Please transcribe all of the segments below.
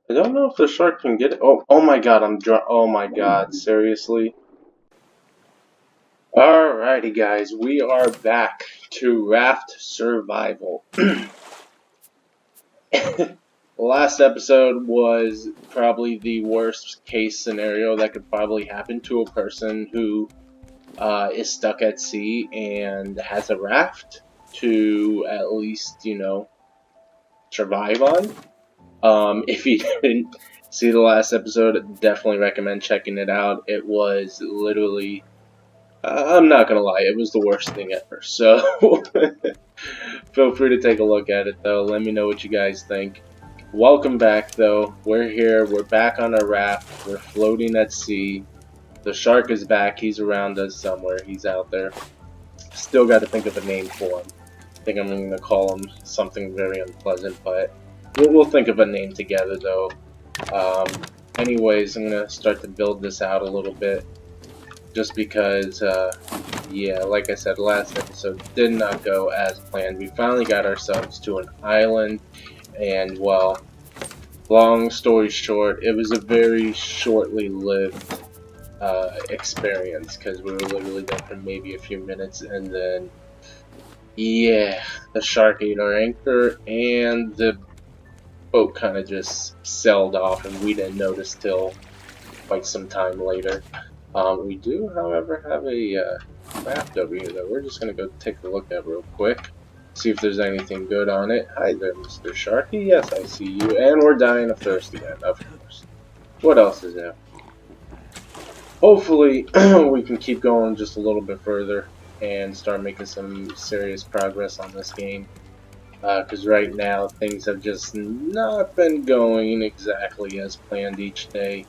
I don't know if the shark can get it. Oh my god, I'm drunk. Oh my god, seriously? Alrighty, guys, we are back to RAFT Survival. Last episode was probably the worst case scenario that could probably happen to a person who is stuck at sea and has a raft to at least, survive on. If you didn't see the last episode, definitely recommend checking it out. It was literally, I'm not gonna lie, it was the worst thing ever. So feel free to take a look at it though. Let me know what you guys think. Welcome back though. We're here. We're back on our raft. We're floating at sea. The shark is back. He's around us somewhere. He's out there. Still got to think of a name for him. I think I'm going to call him something very unpleasant, but we'll think of a name together though. Anyways, I'm going to start to build this out a little bit. Just because, yeah, like I said, last episode did not go as planned. We finally got ourselves to an island, and well, long story short, it was a very shortly lived experience because we were literally there for maybe a few minutes, and then, yeah, the shark ate our anchor, and the boat kind of just sailed off, and we didn't notice till quite some time later. We do, however, have a raft over here that we're just going to go take a look at real quick. See if there's anything good on it. Hi there, Mr. Sharky. Yes, I see you. And we're dying of thirst again, of course. What else is there? Hopefully, we can keep going just a little bit further and start making some serious progress on this game. Because right now, things have just not been going exactly as planned each day.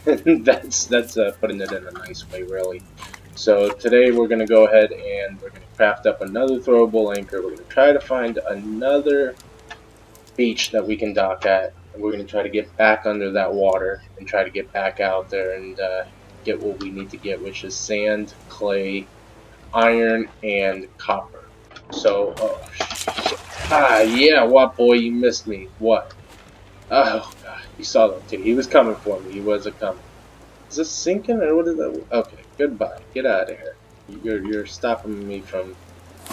That's putting it in a nice way, really. So today we're going to go ahead and we're going to craft up another throwable anchor. We're going to try to find another beach that we can dock at. And we're going to try to get back under that water and try to get back out there and get what we need to get, which is sand, clay, iron, and copper. So, oh, shit. Yeah, what, boy? You missed me. What? Oh, God. You saw that, too. He was coming for me. He wasn't coming. Is this sinking, or what is that? Okay, goodbye. Get out of here. You're stopping me from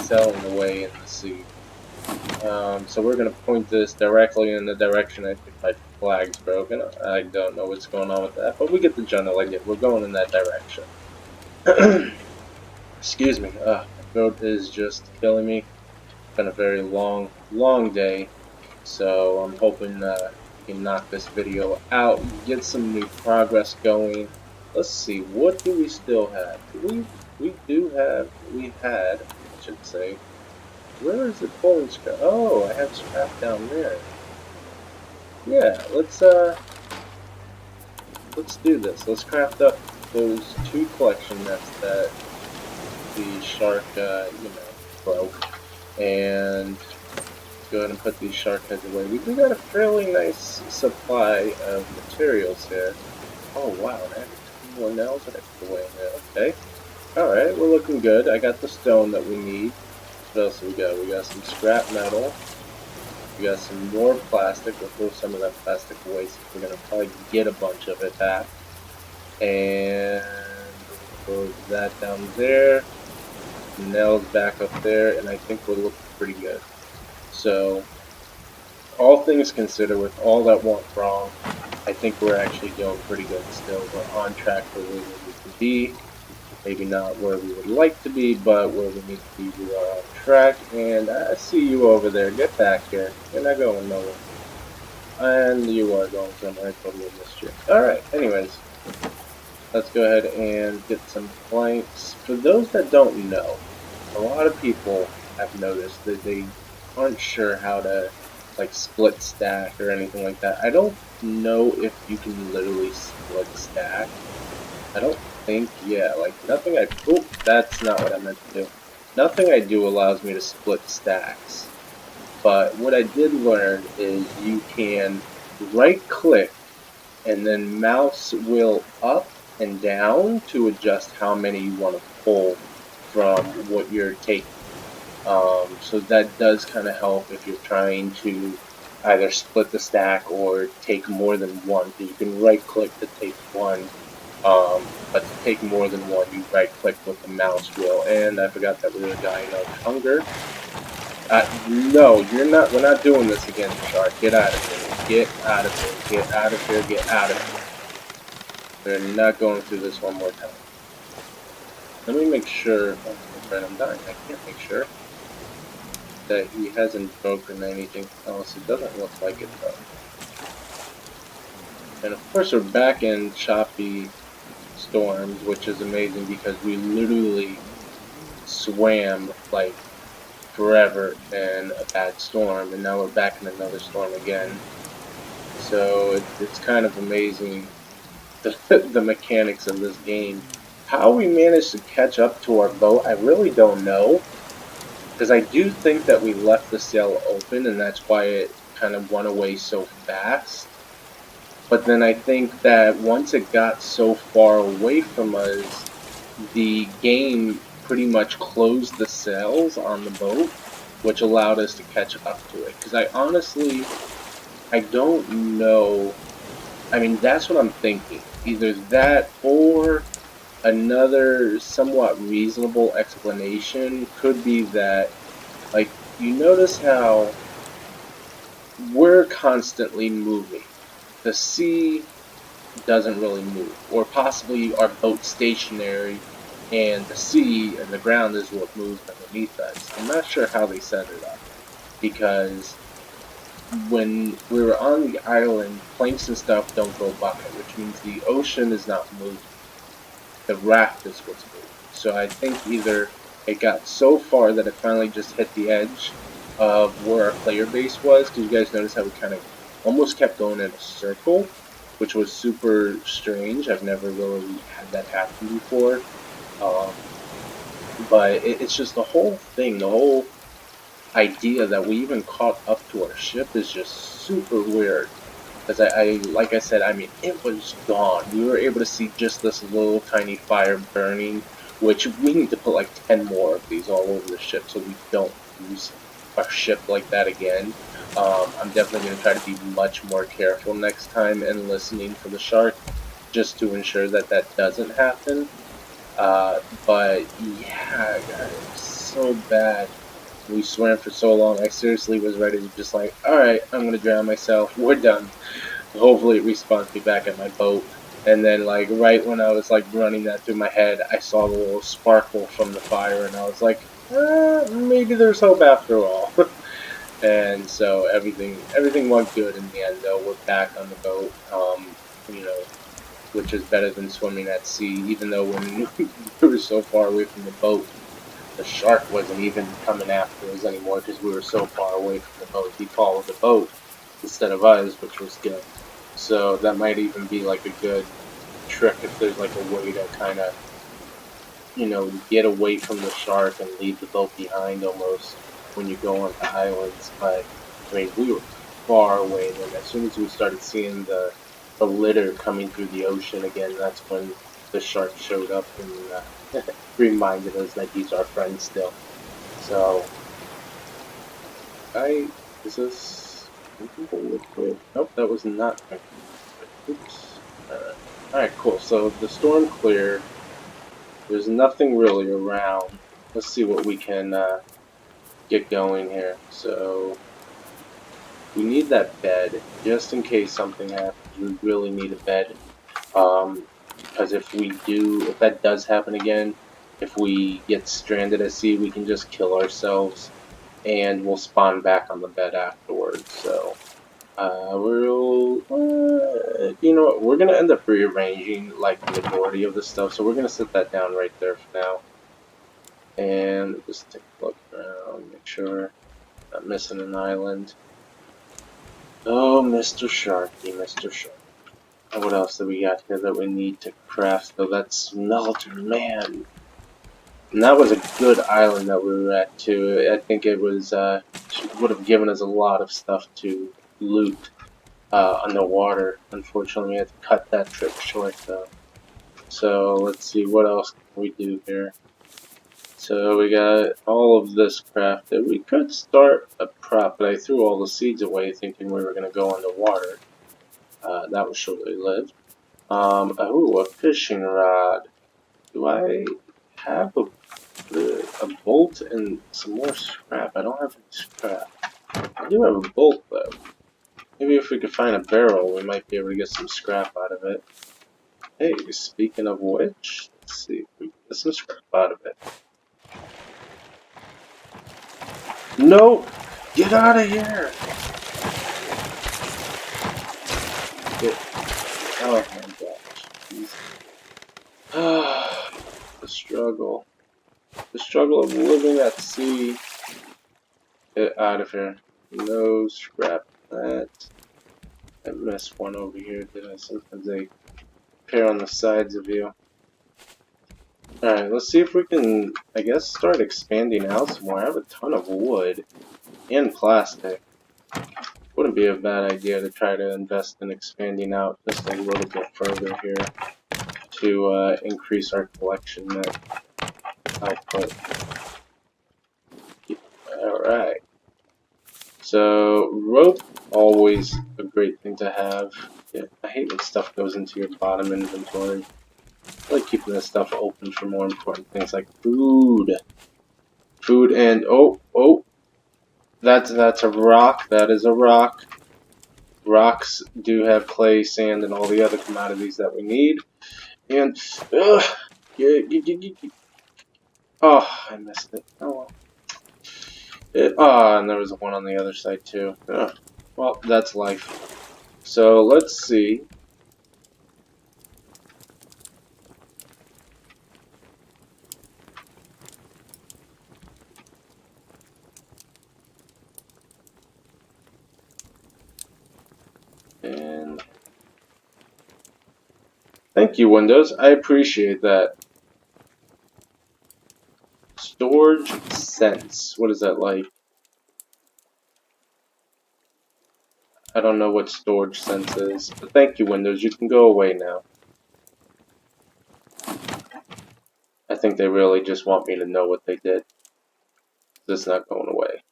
sailing away in the sea. So we're going to point this directly in the direction. I think my flag's broken. I don't know what's going on with that, but we get the general idea. We're going in that direction. Excuse me. My throat is just killing me. It's been a very long day. So I'm hoping we can knock this video out, get some new progress going. Let's see, what do we still have? We had, I should say. Where is the pulling scrap? Oh, I have scrap down there. Yeah, let's do this. Let's craft up those 2 collection nets that the shark, broke. And go ahead and put these shark heads away. We do got a fairly nice supply of materials here. Oh wow, I have 2 more nails that I put away in there. Okay. Alright, we're looking good. I got the stone that we need. What else do we got? We got some scrap metal. We got some more plastic. We'll throw some of that plastic away so we're going to probably get a bunch of it back. And we'll throw that down there. Nails back up there, and I think we're looking pretty good. So, all things considered, with all that went wrong, I think we're actually doing pretty good still. We're on track for where we need to be. Maybe not where we would like to be, but where we need to be, we are on track. And I see you over there. Get back here. You're not going nowhere. And you are going somewhere. I totally missed you. Alright, anyways. Let's go ahead and get some planks. For those that don't know, a lot of people have noticed that they aren't sure how to like split stack or anything like that. I don't know if you can literally split stack. I don't think, yeah, like nothing that's not what I meant to do. Nothing I do allows me to split stacks. But what I did learn is you can right click and then mouse wheel up and down to adjust how many you want to pull from what you're taking. So that does kind of help if you're trying to either split the stack or take more than one. You can right click to take one, but to take more than one, you right click with the mouse wheel. And I forgot that we were dying of hunger. No, you're not. We're not doing this again, shark. Get out of here. Get out of here. Get out of here. Get out of here. We're not going through this one more time. Let me make sure. Oh, right, I'm dying. I can't make sure that he hasn't broken anything else. It doesn't look like it though. And of course, we're back in choppy storms, which is amazing because we literally swam like forever in a bad storm, and now we're back in another storm again. So it's kind of amazing the mechanics of this game. How we managed to catch up to our boat, I really don't know. Because I do think that we left the sail open, and that's why it kind of went away so fast. But then I think that once it got so far away from us, the game pretty much closed the sails on the boat, which allowed us to catch up to it. Because I don't know. I mean, that's what I'm thinking. Either that or another somewhat reasonable explanation could be that, like, you notice how we're constantly moving. The sea doesn't really move, or possibly our boat's stationary and the sea and the ground is what moves underneath us. I'm not sure how they set it up, because when we were on the island, planks and stuff don't go by, which means the ocean is not moving. The raft is what's moving. So I think either it got so far that it finally just hit the edge of where our player base was, because you guys notice how we kind of almost kept going in a circle, which was super strange. I've never really had that happen before. But it's just the whole thing, the whole idea that we even caught up to our ship is just super weird. Because like I said, I mean, it was gone. We were able to see just this little tiny fire burning, which we need to put like 10 more of these all over the ship so we don't lose our ship like that again. I'm definitely going to try to be much more careful next time and listening for the shark, just to ensure that that doesn't happen. But yeah, God, it was so bad. We swam for so long, I seriously was ready to just like, alright, I'm gonna drown myself, we're done. Hopefully it respawns me back at my boat. And then, like, right when I was, like, running that through my head, I saw the little sparkle from the fire, and I was like, maybe there's hope after all. And so everything went good in the end, though. We're back on the boat, you know, which is better than swimming at sea, even though when we were so far away from the boat, the shark wasn't even coming after us anymore because we were so far away from the boat. He followed the boat instead of us, which was good. So that might even be like a good trick if there's like a way to kind of, you know, get away from the shark and leave the boat behind almost when you go onto islands. But I mean, we were far away, and then as soon as we started seeing the litter coming through the ocean again, that's when the shark showed up and reminded us that he's our friend still. So, is this drinkable liquid? Nope, that was not drinkable liquid. Oops. Alright, cool. So the storm cleared. There's nothing really around. Let's see what we can get going here. So we need that bed just in case something happens. We really need a bed. Because if that does happen again, if we get stranded at sea, we can just kill ourselves and we'll spawn back on the bed afterwards. So you know what, we're gonna end up rearranging like the majority of the stuff, so we're gonna set that down right there for now. And just take a look around, make sure I'm not missing an island. Oh, Mr. Sharky, Mr. Shark. What else do we got here that we need to craft? So that's smelter, man. And that was a good island that we were at too. I think it was would have given us a lot of stuff to loot underwater. Unfortunately, we had to cut that trip short though. So let's see what else can we do here. So we got all of this crafted. We could start a prop, but I threw all the seeds away thinking we were going to go underwater. That was shortly-lived. Oh, a fishing rod. Do I have a bolt and some more scrap? I don't have any scrap. I do have a bolt, though. Maybe if we could find a barrel, we might be able to get some scrap out of it. Hey, speaking of which, let's see if we can get some scrap out of it. No! Get out of here! Oh my gosh. The struggle. The struggle of living at sea. Get out of here. No scrap that. I missed one over here, did I? Sometimes they appear on the sides of you. Alright, let's see if we can, I guess, start expanding out some more. I have a ton of wood and plastic. Wouldn't be a bad idea to try to invest in expanding out just a little bit further here to increase our collection net output. Alright. So, rope, always a great thing to have. Yeah, I hate when stuff goes into your bottom inventory. I like keeping this stuff open for more important things like food. Food and oh, that's a rock. That is a rock. Rocks do have clay, sand, and all the other commodities that we need. And oh, I missed it. Oh well. And there was one on the other side too. Well, that's life. So let's see. And thank you, Windows. I appreciate that. Storage sense. What is that like? I don't know what storage sense is. But thank you, Windows. You can go away now. I think they really just want me to know what they did. It's not going away.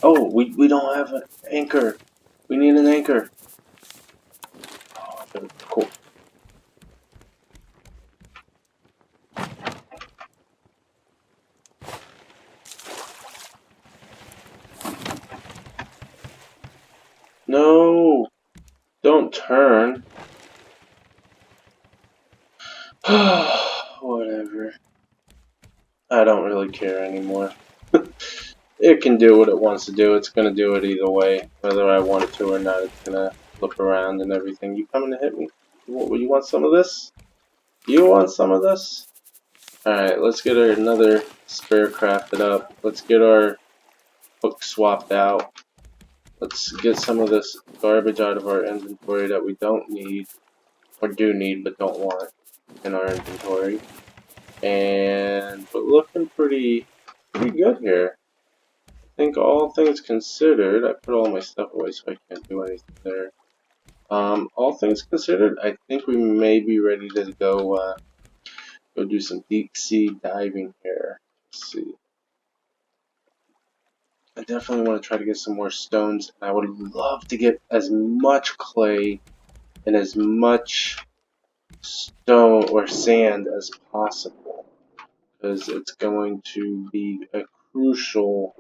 Oh, we don't have an anchor. We need an anchor. Oh, cool. No, don't turn. Whatever. I don't really care anymore. It can do what it wants to do. It's going to do it either way. Whether I want it to or not, it's going to look around and everything. You coming to hit me? You want some of this? You want some of this? Alright, let's get another spare crafted up. Let's get our hook swapped out. Let's get some of this garbage out of our inventory that we don't need, or do need but don't want in our inventory. And we're looking pretty good here. I think all things considered, I put all my stuff away so I can't do anything there. All things considered, I think we may be ready to go do some deep sea diving here. Let's see. I definitely want to try to get some more stones. I would love to get as much clay and as much stone or sand as possible, because it's going to be a crucial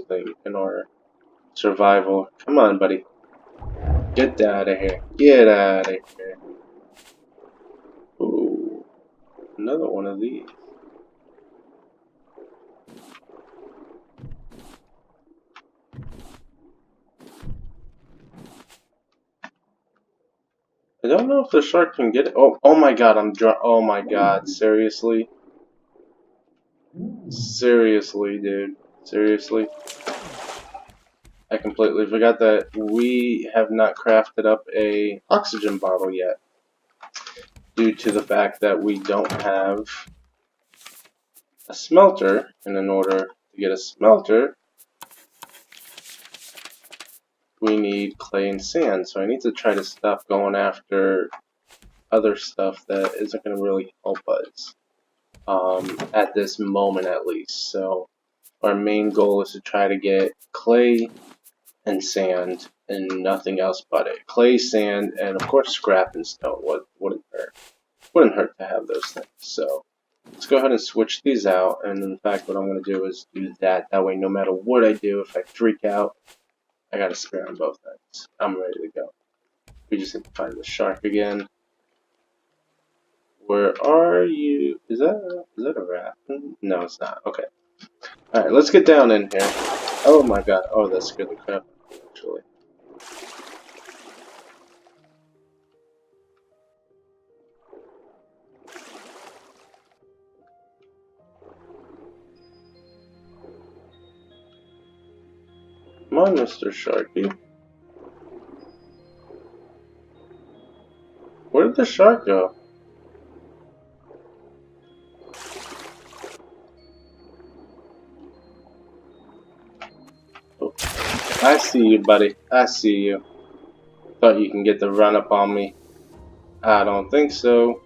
thing in our survival. Come on, buddy. Get out of here. Get out of here. Ooh, another one of these. I don't know if the shark can get it. Oh my god, I'm drunk. Oh my god, seriously? Seriously, dude. Seriously? I completely forgot that we have not crafted up a oxygen bottle yet, due to the fact that we don't have a smelter, and in order to get a smelter, we need clay and sand. So I need to try to stop going after other stuff that isn't going to really help us at this moment at least. So our main goal is to try to get clay and sand and nothing else but it. Clay, sand, and of course scrap and stone wouldn't hurt. Wouldn't hurt to have those things. So let's go ahead and switch these out, and in fact what I'm going to do is do that. That way no matter what I do, if I freak out, I got a spare on both ends. I'm ready to go. We just need to find the shark again. Where are you? Is that a raft? No, it's not. Okay. Alright, let's get down in here. Oh my god. Oh, that scared the crap out of me, actually. Come on, Mr. Sharky. Where did the shark go? Oh, I see you, buddy. I see you. Thought you can get the run up on me. I don't think so.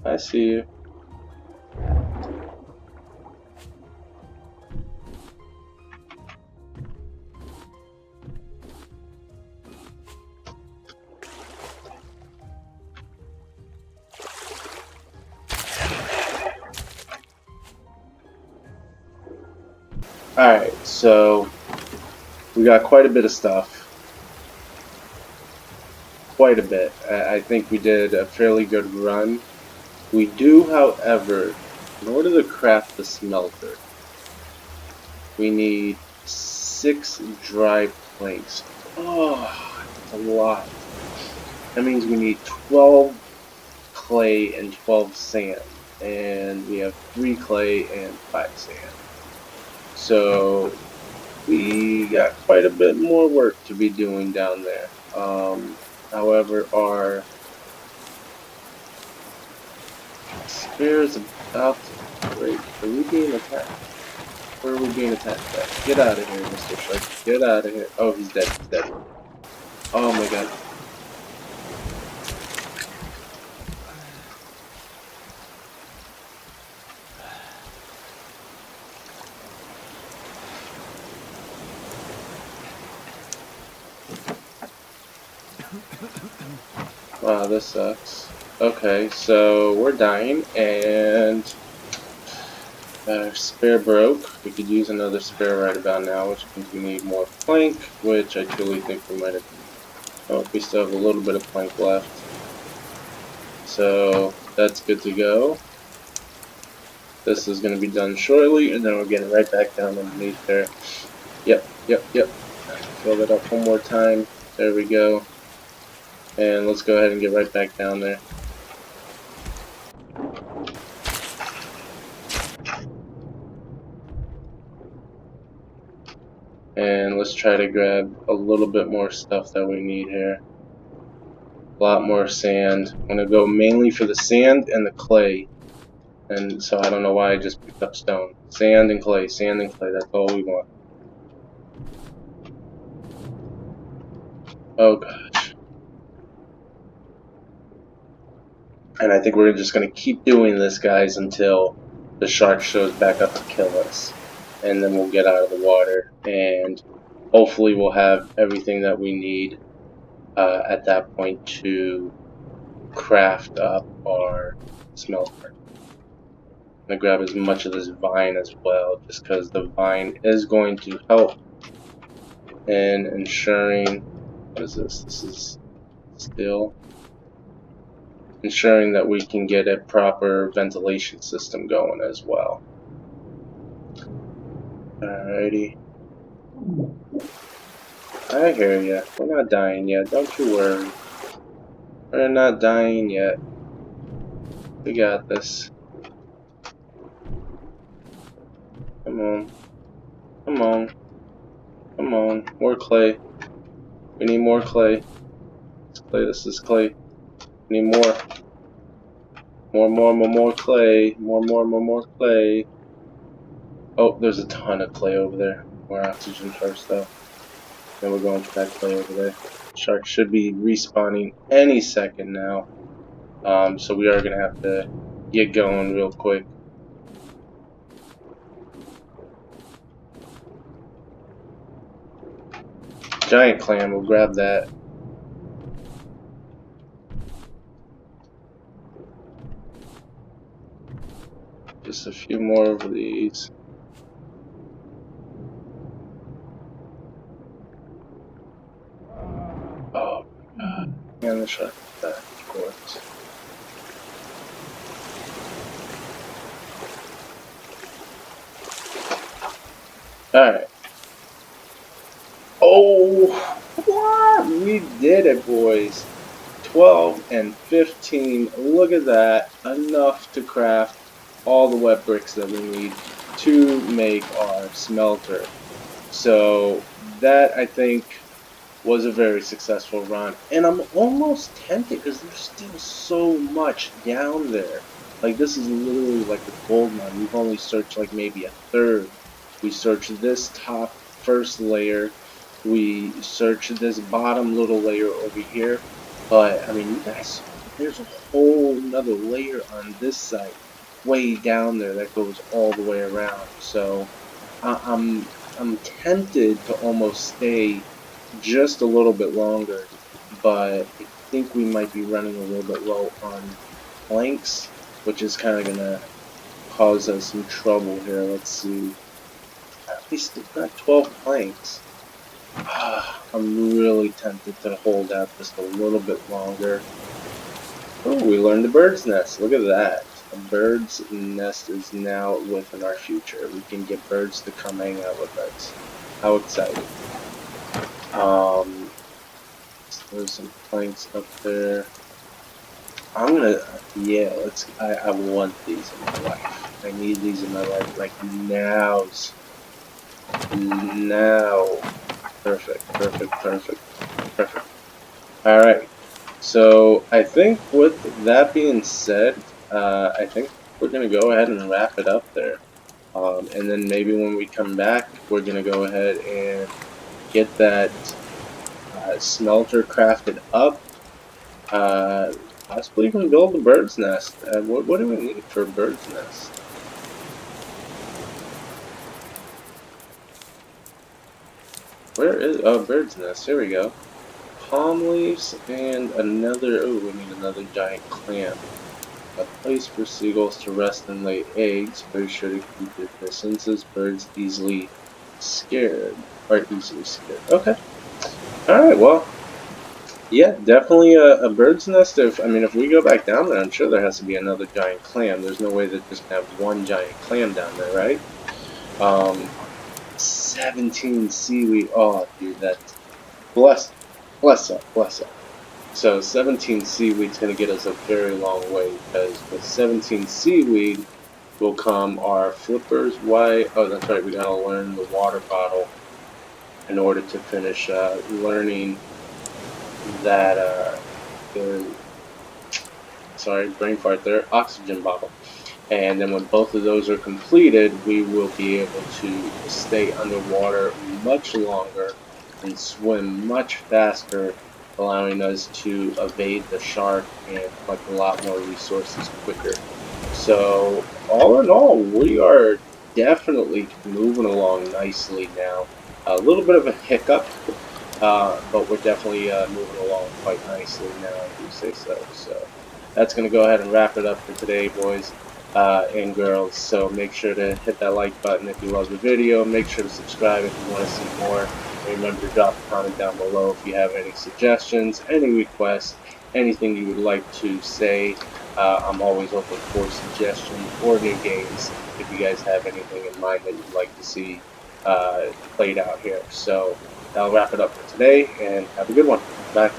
I see you. Alright, so we got quite a bit of stuff. Quite a bit. I think we did a fairly good run. We do, however, in order to craft the smelter, we need 6 dry planks. Oh, that's a lot. That means we need 12 clay and 12 sand. And we have 3 clay and 5 sand. So we got quite a bit more work to be doing down there. However, our spear is about to break. Are we being attacked? Where are we being attacked at? Get out of here, Mr. Shark. Get out of here. Oh, he's dead. He's dead. Oh my god. Wow, this sucks. Okay, so we're dying, and our spare broke. We could use another spare right about now, which means we need more plank, which I truly think we might have. Oh, we still have a little bit of plank left. So that's good to go. This is going to be done shortly, and then we're getting right back down underneath there. Yep. Fill that up one more time. There we go. And let's go ahead and get right back down there. And let's try to grab a little bit more stuff that we need here. A lot more sand. I'm going to go mainly for the sand and the clay. And so I don't know why I just picked up stone. Sand and clay, that's all we want. Oh gosh. And I think we're just going to keep doing this, guys, until the shark shows back up to kill us. And then we'll get out of the water, and hopefully we'll have everything that we need at that point to craft up our smelter. I'm going to grab as much of this vine as well, just because the vine is going to help in ensuring, what is this? This is steel. Ensuring that we can get a proper ventilation system going as well. Alrighty. I hear ya. We're not dying yet. Don't you worry. We're not dying yet. We got this. Come on. Come on. Come on. More clay. We need more clay. This clay. This is clay. We need more. More clay. More clay. Oh, there's a ton of clay over there. More oxygen first, though. Then we're going for that clay over there. Shark should be respawning any second now. So we are gonna have to get going real quick. Giant clam, we'll grab that. Just a few more of these. Oh my god. And the shark back, of course. Alright. Oh, what? We did it, boys. 12 and 15. Look at that. Enough to craft all the wet bricks that we need to make our smelter. So that, I think, was a very successful run. And I'm almost tempted because there's still so much down there. Like, this is literally like a gold mine. We've only searched like maybe a third. We searched this top first layer. We searched this bottom little layer over here. But, I mean, you guys, there's a whole another layer on this side, way down there, that goes all the way around. So, I'm tempted to almost stay just a little bit longer, but I think we might be running a little bit low on planks, which is kind of going to cause us some trouble here. Let's see. We still got 12 planks. I'm really tempted to hold out just a little bit longer. Oh, we learned the bird's nest. Look at that. A bird's nest is now within our future. We can get birds to come hang out with us. How exciting. There's some planks up there. I'm gonna, yeah, I want these in my life. I need these in my life, like now. Perfect. Alright, so I think with that being said, I think we're going to go ahead and wrap it up there. And then maybe when we come back, we're going to go ahead and get that smelter crafted up. Possibly even build a bird's nest. What do we need for a bird's nest? Where is, oh, bird's nest, here we go. Palm leaves and another, oh, we need another giant clam. A place for seagulls to rest and lay eggs. Birds sure to keep their distance as birds easily scared. Okay. Alright, well, yeah, definitely a bird's nest. If we go back down there, I'm sure there has to be another giant clam. There's no way that just have one giant clam down there, right? 17 seaweed. Oh, dude, that's bless up. So 17 seaweed's gonna get us a very long way, because with 17 seaweed will come our flippers. Why? Oh, that's right. We gotta learn the water bottle in order to finish learning that brain fart there. Oxygen bottle. And then when both of those are completed, we will be able to stay underwater much longer and swim much faster, allowing us to evade the shark and collect a lot more resources quicker. So all in all, we are definitely moving along nicely now. A little bit of a hiccup, but we're definitely moving along quite nicely now, if you say so. So that's going to go ahead and wrap it up for today, boys and girls. So make sure to hit that like button if you love the video. Make sure to subscribe if you want to see more. And remember to drop a comment down below if you have any suggestions, any requests, anything you would like to say. I'm always open for suggestions or new games if you guys have anything in mind that you'd like to see played out here. So that'll wrap it up for today, and have a good one. Bye.